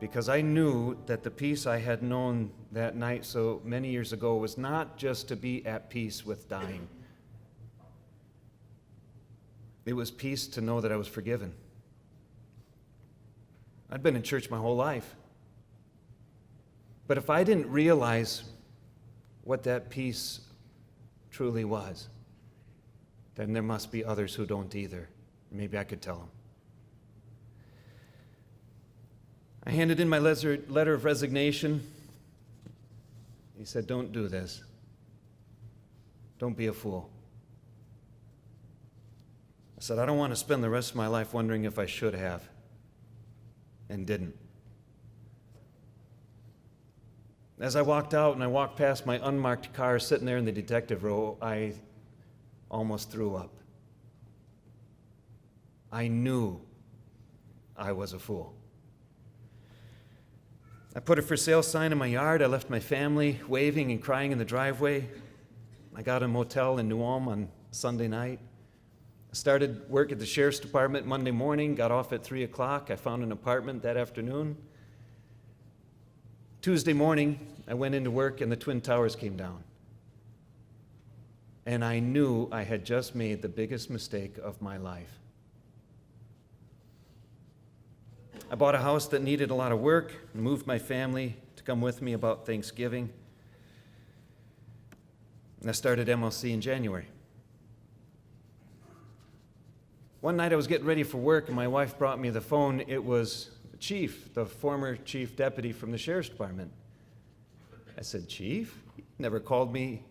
because I knew that the peace I had known that night so many years ago was not just to be at peace with dying. It was peace to know that I was forgiven. I'd been in church my whole life. But if I didn't realize what that peace truly was, then there must be others who don't either. Maybe I could tell them. I handed in my letter of resignation. He said, "Don't do this. Don't be a fool." I said, "I don't want to spend the rest of my life wondering if I should have and didn't." As I walked out and I walked past my unmarked car sitting there in the detective row, I almost threw up. I knew I was a fool. I put a for sale sign in my yard. I left my family waving and crying in the driveway. I got a motel in New Ulm on Sunday night. I started work at the sheriff's department Monday morning, got off at 3 o'clock. I found an apartment that afternoon. Tuesday morning, I went into work and the Twin Towers came down. And I knew I had just made the biggest mistake of my life. I bought a house that needed a lot of work and moved my family to come with me about Thanksgiving. And I started MLC in January. One night I was getting ready for work and my wife brought me the phone. It was the chief, the former chief deputy from the sheriff's department. I said, "Chief? He never called me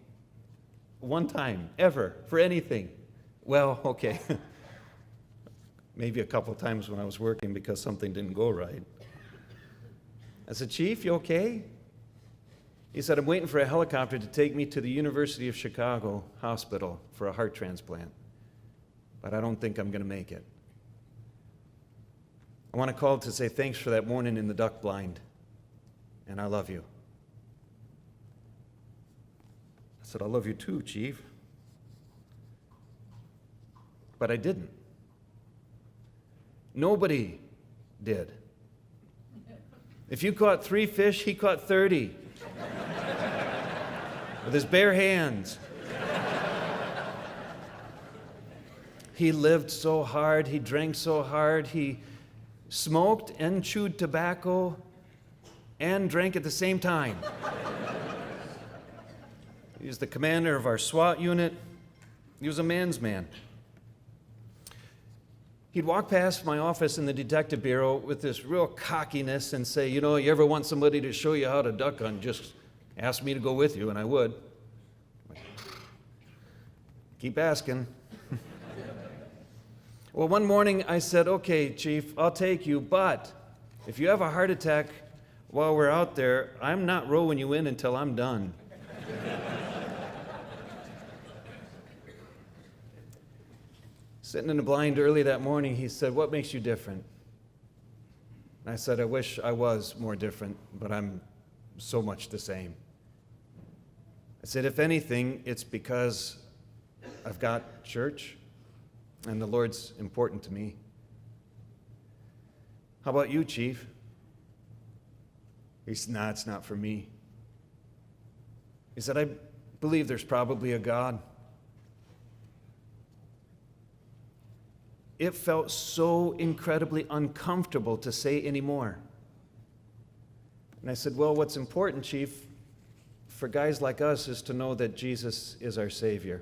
one time, ever, for anything." "Well, okay." Maybe a couple times when I was working because something didn't go right. I said, "Chief, you okay?" He said, "I'm waiting for a helicopter to take me to the University of Chicago hospital for a heart transplant, but I don't think I'm going to make it. I want to call to say thanks for that morning in the duck blind, and I love you." I said, "I love you too, Chief." But I didn't. Nobody did. If you caught 3 fish, he caught 30 with his bare hands. He lived so hard, he drank so hard, he smoked and chewed tobacco and drank at the same time. He was the commander of our SWAT unit. He was a man's man. He'd walk past my office in the detective bureau with this real cockiness and say, "You know, you ever want somebody to show you how to duck hunt, just ask me to go with you," and I would. Keep asking. Well, one morning I said, "Okay, Chief, I'll take you, but if you have a heart attack while we're out there, I'm not rowing you in until I'm done." Sitting in the blind early that morning, he said, "What makes you different?" And I said, "I wish I was more different, but I'm so much the same." I said, "If anything, it's because I've got church and the Lord's important to me." "How about you, Chief?" He said, "Nah, it's not for me." He said, "I believe there's probably a God." It felt so incredibly uncomfortable to say anymore. And I said, "Well, what's important, Chief, for guys like us is to know that Jesus is our Savior."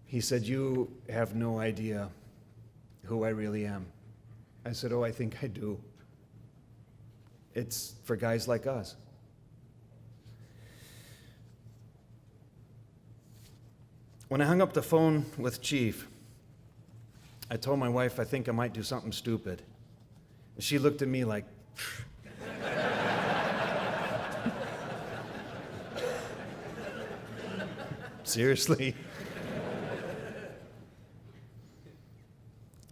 He said, "You have no idea who I really am." I said, "Oh, I think I do. It's for guys like us." When I hung up the phone with Chief, I told my wife I think I might do something stupid. She looked at me like, "Seriously?"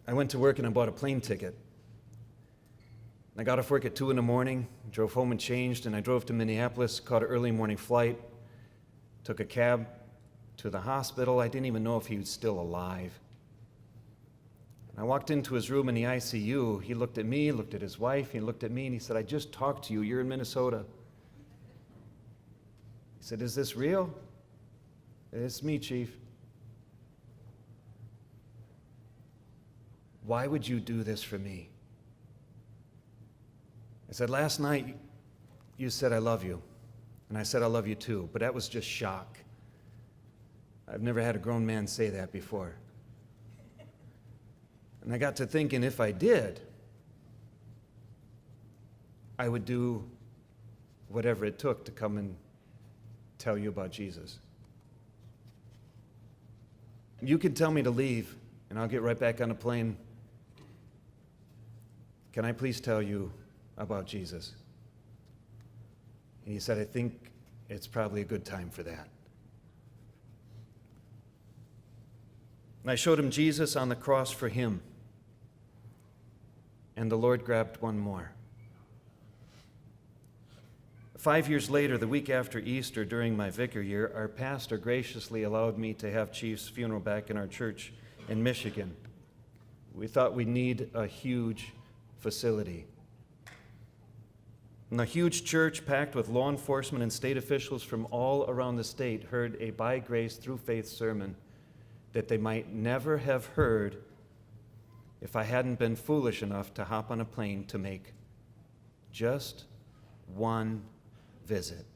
I went to work and I bought a plane ticket. I got off work at 2 in the morning, drove home and changed, and I drove to Minneapolis, caught an early morning flight, took a cab to the hospital. I didn't even know if he was still alive. And I walked into his room in the ICU. He looked at me, looked at his wife, he looked at me, and he said, I just talked to you. You're in Minnesota. He said, is this real? It's me, Chief. Why would you do this for me? I said, last night you said I love you. And I said, I love you too. But that was just shock. I've never had a grown man say that before. And I got to thinking, if I did, I would do whatever it took to come and tell you about Jesus. You can tell me to leave, and I'll get right back on the plane. Can I please tell you about Jesus? And he said, I think it's probably a good time for that. And I showed him Jesus on the cross for him. And the Lord grabbed one more. 5 years later, the week after Easter, during my vicar year, our pastor graciously allowed me to have Chief's funeral back in our church in Michigan. We thought we need a huge facility. And the huge church, packed with law enforcement and state officials from all around the state, heard a by grace through faith sermon that they might never have heard if I hadn't been foolish enough to hop on a plane to make just one visit.